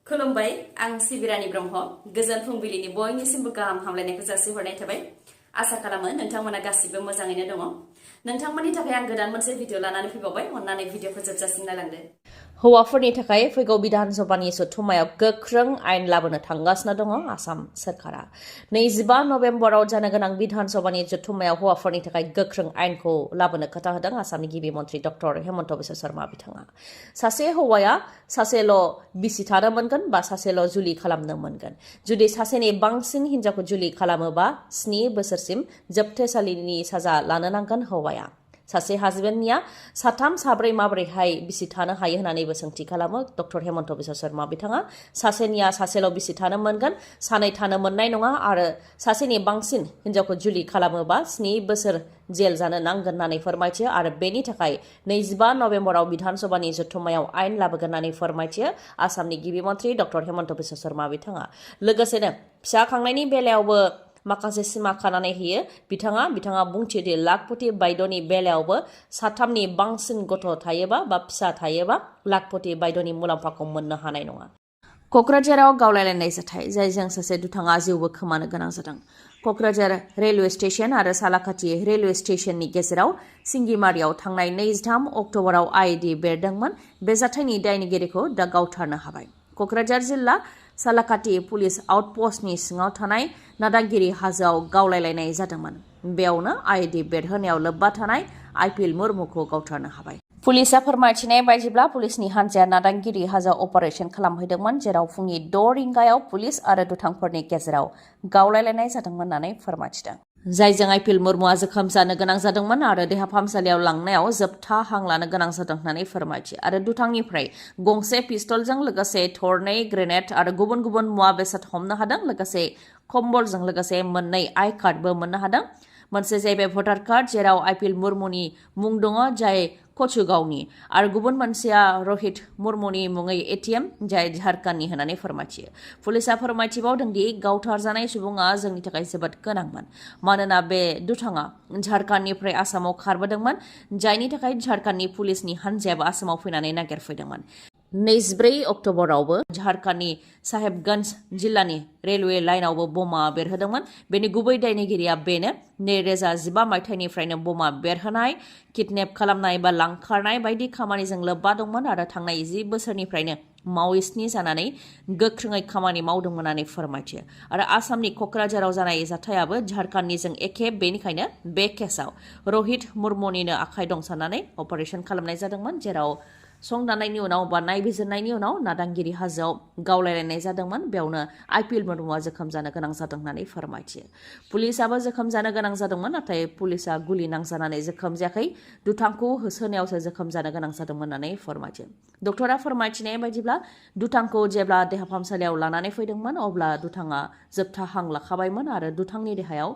खुलुमबाय आं सिबिरानि ब्रह्म गोजोन फुंबिलिनि बयनिसिमबो गाहाम हामलायनायखौ जासिहरनाय थाबाय आसा खालामो नोंथांमोना गासिबो मोजाङैनो दङ नोंथांमोननि थाखाय आं गोदान मोनसे भिडिअ लानानै फैबावबाय अन्नानै भिडिअखौ जोबजासिम नायलांदो हौवाफोरनि थाखाय फैगौ बिधान सभानि जथुम्मायाव गोख्रों आयेन लाबोनो थांगासिनो दङ आसाम सरकारा 25 नभेम्बराव जानो गोनां बिधान सभानि जथुम्मायाव हौवाफोरनि थाखाय गोख्रों आयेनखौ लाबोनो खोथा होदों आसामनि गिबि मन्थ्रि डक्टर हेमन्त बिश्व शर्मा बिथाङा सासे हौवाया सासेल' बिसि थानो मोनगोन बा सासेल' जुलि खालामनो मोनगोन जुदि सासेनि बांसिन हिनजावखौ जुलि खालामोबा 7 बोसोरसिम जोबथेसालिनि साजा लानो नांगोन हौवाया सासे हाजबेन्डनिया साथाम साब्रै माब्रैहाय बिसि थानो हायो होननानैबो सोंथि खालामो डक्टर हेमन्त बिश्व शर्मा बिथाङा सासेनिया सासेल' बिसि थानो मोनगोन सानै थानो मोननाय नङा आरो सासेनि बांसिन हिनजावखौ जुलि खालामोबा 7 बोसोर जेल जानो नांगोन होननानै फोरमायथियो आरो बेनि थाखाय 25 नभेम्बराव बिधान सभानि जथुम्मायाव आयेन लाबोगोन होननानै फोरमायथियो आसामनि गिबि मन्थ्रि डक्टर हेमन्त बिश्व शर्मा बिथाङा लोगोसेनो फिसा खांनायनि बेलायावबो माखासे सिमा खानानै होयो बिथाङा बुंथियोदि लाखपति बायद'नि बेलायावबो साथामनि बांसिन गथ' थायोबा बा फिसा थायोबा लाखपति बायद'नि मुलाम्फाखौ मोननो हानाय नङा क'क्राझाराव गावलायलायनाय जाथाय जायजों सासे दुथाङा जिउबो खोमानो गोनां जादों क'क्राझार रेलवे स्टेशन आरो सालाकाथि रेलवे स्टेशननि गेजेराव सिंगिमारियाव थांनाय 23 अक्ट'बराव आइडि बेरदोंमोन बे जाथायनि दायनिगिरिखौ दा गावथारनो हाबाय क'क्राझार जिल्ला सालाकाथि पुलिस आउटपस्टनि सिङाव थानाय नादागिरि हाजोआव गावलायलायनाय जादोंमोन बेयावनो आइडि बेरहोनायाव लोब्बा थानाय आइपिल मुर्मुखौ गावथारनो हाबाय पुलिसा फोरमायथिनाय बायदिब्ला पुलिसनि हान्जाया नादागिरि हाजोआव अपारेशन खालामहैदोंमोन जेराव फुंनि 6 रिंगायाव पुलिस आरो दुथांफोरनि गेजेराव गावलायलायनाय जादोंमोन होननानै फोरमायथिदों जायजों आइपिल मुर्मुआ जोखोम जानो गोनां जादोंमोन आरो देहा फाहामसालियाव लांनायाव जोबथा हां लानो गोनां जादों होननानै फोरमायथियो आरो दुथांनिफ्राय गंसे पिस्तलजों लोगोसे थरनै ग्रेनेड आरो गुबुन गुबुन मुवा बेसाद हमनो हादों लोगोसे कम्बलजों लोगोसे 2 आइ कार्डबो मोननो हादों मोनसे जाहैबाय भटार कार्ड जेराव आइपिल मुर्मुनि मुं दङ जाय कचुगावनि आरो गुबुन मोनसेया रहित मुर्मुनि मुङै एटिएम जाय झारखन्डनि होननानै फोरमायथियो पुलिसा फोरमायथिबावदोंदि गावथार जानाय सुबुङा जोंनि थाखाय जोबोद गोनांमोन मानोना बे दुथाङा झारखन्डनिफ्राय आसामाव खारबोदोंमोन जायनि थाखाय झारखन्डनि पुलिसनि हान्जायाबो आसामाव फैनानै नागिरफैदोंमोन 24 अक्ट'बरावबो झारखन्डनि साहेबगन्ज जिल्लानि रेलवे लाइनावबो बमा बेरहोदोंमोन बेनि गुबै दायनिगिरिया बेनो 2015 मायथाइनिफ्रायनो बमा बेरहोनाय किडनेप खालामनाय बा लांखारनाय बायदि खामानिजों लोब्बा दंमोन आरो थांनाय 10 बोसोरनिफ्रायनो मावइस्टनि जानानै गोख्रोङै खामानि मावदोंमोन होननानै फोरमायथियो आरो आसामनि क'क्राझाराव जानाय जाथायाबो झारखन्डनिजों एखे बेनिखायनो बे केसाव रहित मुर्मुनिनो आखाइ दं साननानै अपारेशन खालामनाय जादोंमोन जेराव संदाननायनि उनाव बा नायबिजिरनायनि उनाव नादांगिरि हाजोआव गावलायलायनाय जादोंमोन बेयावनो आइपिल मुर्मुआ जोखोम जानो गोनां जादों होननानै फोरमायथियो पुलिसाबो जोखोम जानो गोनां जादोंमोन नाथाय पुलिसा गुलि नांजानानै जोखोम जायाखै दुथांखौ होसोनायावसो जोखोम जानो गोनां जादोंमोन होननानै फोरमायथियो डक्टरा फोरमायथिनाय बायदिब्ला दुथांखौ जेब्ला देहा फाहामसालियाव लानानै फैदोंमोन अब्ला दुथाङा जोबथा हां लाखाबायमोन आरो दुथांनि देहायाव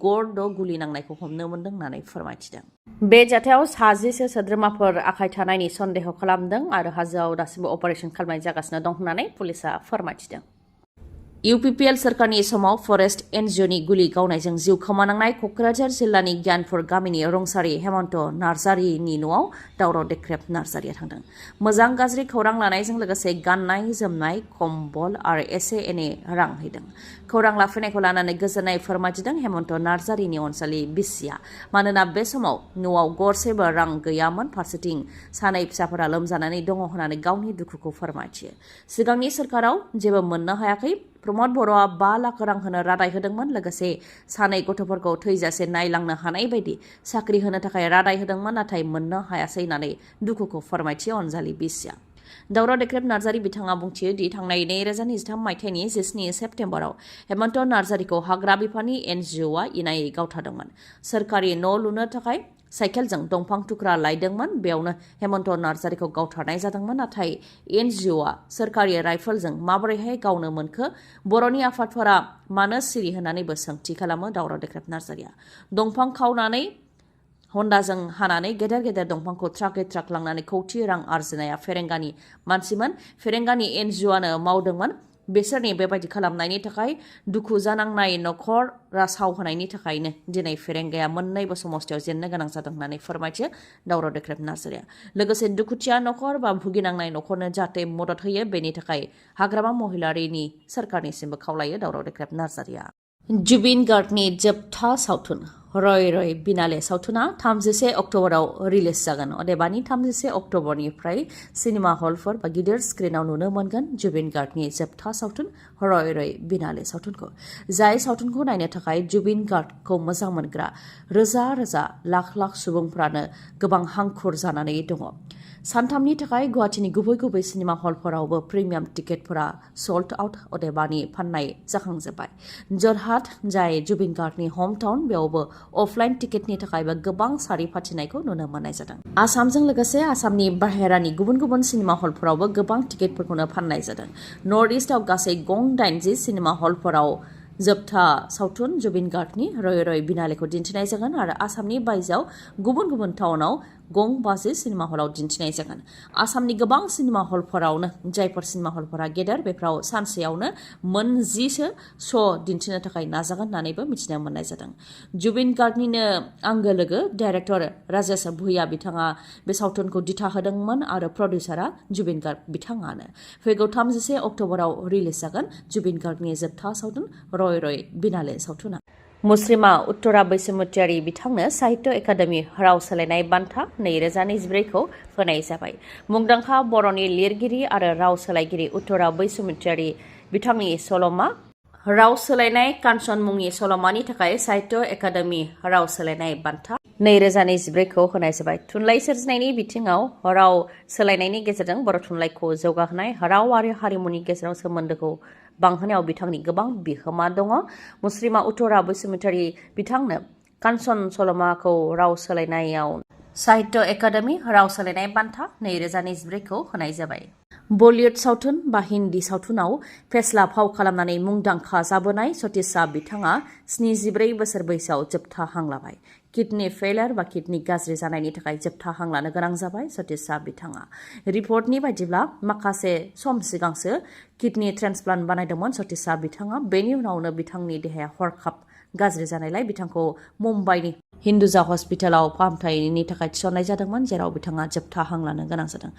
गरद' गुलि नांनायखौ हमनो मोन्दों होननानै फोरमायथिदों बे जाथायाव 60 सोद्रोमाफोर आखाइ थानायनि सन्देह खालामदों आरो हाजोआव दासिमबो अपारेशन खालामनाय जागासिनो दं होननानै पुलिसा फोरमायथिदों इउपिपिएल सोरखारनि समाव फरेस्ट एनजिअनि गुलि गावनायजों जिउ खोमानांनाय क'क्राझार जिल्लानि गियानपुर गामिनि रुंसारि हेमन्त नार्जारिनि न'आव दावराव देख्रेब नार्जारिया थांदों मोजां गाज्रि खौरां लानायजों लोगोसे गाननाय जोमनाय कम्बल आरो एसे एनै रां हैदों खौरां लाफैनायखौ लानानै गोजोननाय फोरमायथिदों हेमन्त नार्जारिनि अनसालि बिसिया मानोना बे समाव न'आव गरसेबो रां गैयामोन फारसेथिं सानै फिसाफोरा लोमजानानै दङ होननानै गावनि दुखुखौ फोरमायथियो सिगांनि सोरखाराव जेबो मोननो हायाखै प्रमद बर'आ 5 लाख रां होनो रादाय होदोंमोन लोगोसे सानै गथ'फोरखौ थैजासे नायलांनो हानाय बायदि साख्रि होनो थाखाय रादाय होदोंमोन नाथाय मोननो हायासै होननानै दुखुखौ फोरमायथियो अनजालि बिसिया दावराव देख्रेब नार्जारि बिथाङा बुंथियो दि थांनाय 2023 मायथाइनि 17 सेप्तेम्बराव हेमन्त नार्जारिखौ हाग्रा बिफाननि एनजिअआ इनायै गावथारदोंमोन सोरखारि न' लुनो थाखाय साइकेलजों दंफां थुख्रा लायदोंमोन बेयावनो हेमन्त नार्जारिखौ गावथारनाय जादोंमोन नाथाय एनजिअआ सोरखारि राइफलजों माबोरैहाय गावनो मोनखो बर'नि आफादफोरा मानो सिरि होननानैबो सोंथि खालामो दावराव देख्रेब नार्जारिया दंफां खावनानै हन्डाजों हानानै गेदेर गेदेर दंफांखौ ट्राकै ट्राक लांनानै कौटि रां आरजिनाया फेरेंगानि मानसिमोन फेरेंगानि एनजिअआनो मावदोंमोन बिसोरनि बेबायदि खालामनायनि थाखाय दुखु जानांनाय नखर रासाव होनायनि थाखायनो दिनै फेरेंगाया मोन्नैबो समस्थियाव जेननो गोनां जादों होननानै फोरमायथियो दावराव देख्रेब नार्जारिया। लोगोसे दुखुथिया नखर बा भुगिनांनाय नखरनो जाहाथे मदद होयो बेनि थाखाय हाग्रामा महिलारिनि सोरखारनिसिमबो खावलायो दावराव देख्रेब नार्जारिया। जुबिन गार्गनि जोबथा सावथुन रय रय बिनाले सावथुना 31 अक्ट'बराव रिलिज जागोन। अदेबानि 31 अक्ट'बरनिफ्राय सिनेमा हलफोर बा गिदिर स्क्रिनाव नुनो मोनगोन जुबिन गार्गनि जोबथा सावथुन रय रय बिनाले सावथुनखौ। जाय सावथुनखौ नायनो थाखाय जुबिन गार्गखौ मोजां मोनग्रा रोजा रोजा लाख लाख सुबुंफ्रानो गोबां हांखुर जानानै दङ। सानथामनि थाखाय गुवाहाटीनि गुबै गुबै सिनेमा हलफोरावबो प्रिमियाम टिकेटफोरा सोल्ड आउट अदेबानि फाननाय जाखांजोब्बाय। जरहाट जाय जुबिन गार्गनि हम टाउन बेयावबो अफलाइन टिकेटनि थाखायबो गोबां सारि फाथिनायखौ नुनो मोननाय जादों। आसामजों लोगोसे आसामनि बाहेरानि गुबुन गुबुन सिनेमा हलफोरावबो गोबां टिकेटफोरखौनो फाननाय जादों। नर्थ इस्टआव गासै गं 80 सिनेमा हलफोराव जोबथा सावथुन जुबिन गार्गनि रय रय बिनालेखौ दिन्थिनाय जागोन आरो आसामनि बायजोआव गुबुन गुबुन टाउनाव गं 50 सिनेमा हलाव दिन्थिनाय जागोन। आसामनि गोबां सिनेमा हलफोरावनो जायफोर सिनेमा हलफोरा गेदेर बेफोराव सानसेयावनो मोन 10 श' दिन्थिनो थाखाय नाजागोन होननानैबो मिथिनो मोननाय जादों। जुबिन गार्गनिनो आंगो लोगो डाइरेक्टर राजेश भुइया बिथाङा बे सावथुनखौ दिथा होदोंमोन आरो प्रडिउसारा जुबिन गार्ग बिथाङानो। फैगौ 31 अक्ट'बराव रिलिज जागोन जुबिन गार्गनि जोबथा सावथुन रय रय बिनाले सावथुना। मुस्रिमा उत्तरा बैसुमुतियारि बिथांनो साहित्य एकाडेमि राव सोलायनाय बान्था 2024 खौ होनाय जाबाय। मुंदांखा बर'नि लिरगिरि आरो राव सोलायगिरि उत्तरा बैसुमुतियारि बिथांनि सल'मा राव सोलायनाय कान्चन मुंनि सल'मानि थाखाय साहित्य एकाडेमि राव सोलायनाय बान्था 2024 खौ होनाय जाबाय। थुनलाइ सोरजिनायनि बिथिङाव राव सोलायनायनि गेजेरजों बर' थुनलाइखौ जौगाहोनाय राव आरो हारिमुनि गेजेराव सोमोन्दोखौ बांहोनायाव बिथांनि गोबां बिहोमा दङ। मुस्रिमा उत्तरा बैसुमुतियारि बिथांनो कान्चन सल'माखौ राव सोलायनायाव साहित्य एकाडेमि राव सोलायनाय बान्था 2024 खौ होनाय जाबाय। बलिउड सावथुन बा हिन्दी सावथुनाव फेस्ला फाव खालामनानै मुंदांखा जाबोनाय सतीश बिथाङा 74 बोसोर बैसोआव जोबथा हां लाबाय। किडनि फेलार बा किडनि गाज्रि जानायनि थाखाय जोबथा हां लानो गोनां जाबाय सतीश बिथाङा। रिपर्टनि बायदिब्ला माखासे सम सिगांसो किडनि ट्रान्सप्लान्ट बानायदोंमोन सतीश बिथाङा। बेनि उनावनो बिथांनि देहाया हरखाब गाज्रि जानायलाय बिथांखौ मुम्बाइनि हिन्दुजा हस्पिटालाव फाहामथायनि थाखाय थिसननाय जादोंमोन जेराव बिथाङा जोबथा हां लानो गोनां जादों।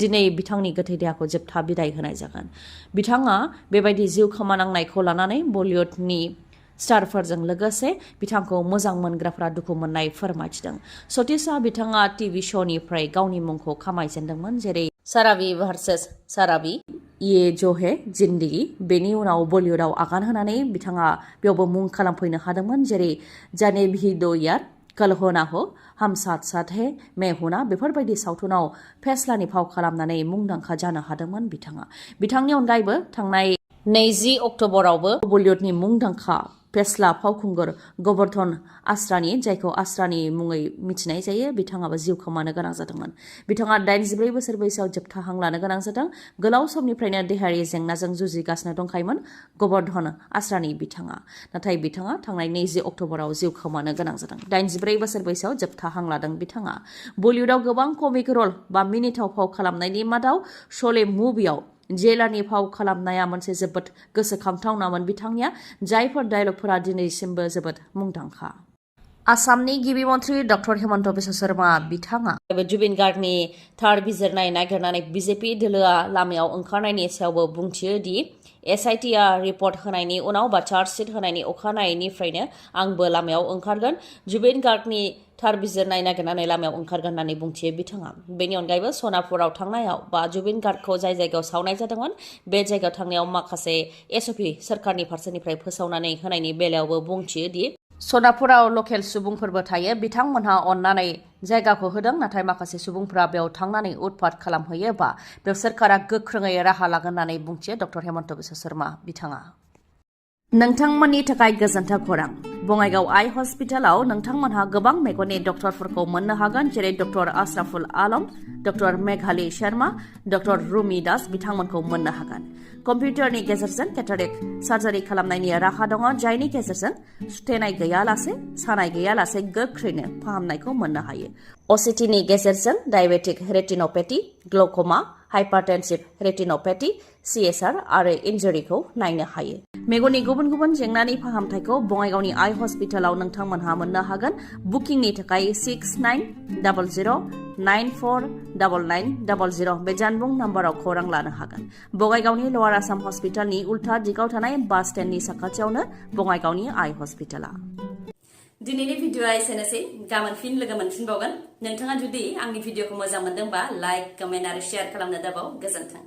दिनै बिथांनि गोथै देहाखौ जोबथा बिदाय होनाय जागोन। बिथाङा बेबायदि जिउ खोमानांनायखौ लानानै बलिउडनि स्टारफोरजों लोगोसे बिथांखौ मोजां मोनग्राफ्रा दुखु मोननाय फोरमायथिदों। सतीशआ बिथाङा टिभि श'निफ्राय गावनि मुंखौ खामायजेनदोंमोन जेरै साराबी भार्सेस साराबी, ये जो है जिंदगी। बेनि उनाव बलिउडआव आगान होनानै बिथाङा बेयावबो मुं खालामफैनो हादोंमोन जेरै जाने भी दो यार, कल हो ना हो, हम साथ साथ है, मैं हूं ना बेफोरबायदि सावथुनाव फेस्लानि फाव खालामनानै मुंदांखा जानो हादोंमोन बिथाङा। बिथांनि अनगायैबो थांनाय 20 अक्ट'बरावबो बलिउडनि मुंदांखा फेस्ला फावखुंगुर गोवर्धन आस्रानी जायखौ आस्रानी मुङै मिथिनाय जायो बिथाङाबो जिउ खोमानो गोनां जादोंमोन। बिथाङा 84 बोसोर बैसोआव जोबथा हां लानो गोनां जादों। गोलाव समनिफ्रायनो देहायारि जेंनाजों जुजिगासिनो दंखायोमोन गोवर्धन आस्रानी बिथाङा। नाथाय बिथाङा थांनाय 20 अक्ट'बराव जिउ खोमानो गोनां जादों। 84 बोसोर बैसोआव जोबथा हां लादों बिथाङा। बलिउडआव गोबां कमिक रल बा मिनिथाव फाव खालामनायनि मादाव श'ले मुभियाव जेलारनि फाव खालामनाया मोनसे जोबोद गोसोखांथावनामोन बिथांनिया, जायफोर डायलगफोरा दिनैसिमबो जोबोद मुंदांखा। आसामनि गिबि मन्थ्रि डक्टर हेमन्त बिश्व शर्मा बिथाङा जुबिन गार्गनि थार बिजिरनाय नागिरनानै बिजेपि दोलोआ लामायाव ओंखारनायनि सायावबो बुंथियो दि SITआ रिपर्ट होनायनि उनाव बा चार्जशीट होनायनि अखानायैनिफ्रायनो आंबो लामायाव ओंखारगोन। जुबिन गार्गनि थार बिजिरनाय नागिरनानै लामायाव ओंखारगोन होननानै बुंथियो बिथाङा। बेनि अनगायैबो सनापुराव थांनायाव बा जुबिन गार्गखौ जाय जायगायाव सावनाय जादोंमोन बे जायगायाव थांनायाव माखासे SOP सोरखारनि फारसेनिफ्राय फोसावनानै होनायनि बेलायावबो बुंथियो दि सनापुराव लकेल सुबुंफोरबो थायो बिथांमोनहा अननानै जायगाखौ होदों नाथाय माखासे सुबुंफोरा बेयाव थांनानै उत्पात खालामहैयोबा बेयाव सोरखारा गोख्रोङै राहा लागोन होननानै बुंथियो डक्टर हेमन्त बिश्व शर्मा बिथाङा। नोंथांमोननि थाखाय गोजोनथाव खौरां बङाइगाव आइ हस्पिटालाव नोंथांमोनहा गोबां मेगननि डक्टरफोरखौ मोननो हागोन जेरै डक्टर आशराफुल आलम डक्टर मेघाली शर्मा डक्टर रुमी दास बिथांमोनखौ मोननो हागोन कम्पिउटारनि गेजेरजों केटारेक्ट सार्जारि खालामनायनि राहा दङ जायनि गेजेरजों सुथेनाय गैयालासे सानाय गैयालासे गोख्रैनो फाहामनायखौ मोननो हायो असिटिनि गेजेरजों diabetic retinopathy glaucoma हाइपारटेनसिव retinopathy CSR आरो इन्जुरिखौ नायनो हायो मेगननि गुबुन गुबुन जेंनानि फाहामथायखौ बङाइगावनि आइ हस्पिटालाव नोंथांमोनहा मोननो हागोन बुकिंनि थाखाय 6900949900 बे जानबुं नाम्बाराव खौरां लानो हागोन बङाइगावनि लवार आसाम हस्पिटालनि उल्था दिगाव थानाय बास स्टेन्डनि साखाथियावनो बङाइगावनि आइ हस्पिटाला दिनैनि भिडिअआ एसेनोसै गाबोन फिन लोगो मोनफिनबावगोन नोंथाङा जुदि आंनि भिडिअखौ मोजां मोनदोंबा लाइक कमेन्ट आरो शेयार खालामनो दाबाव गोजोन्थों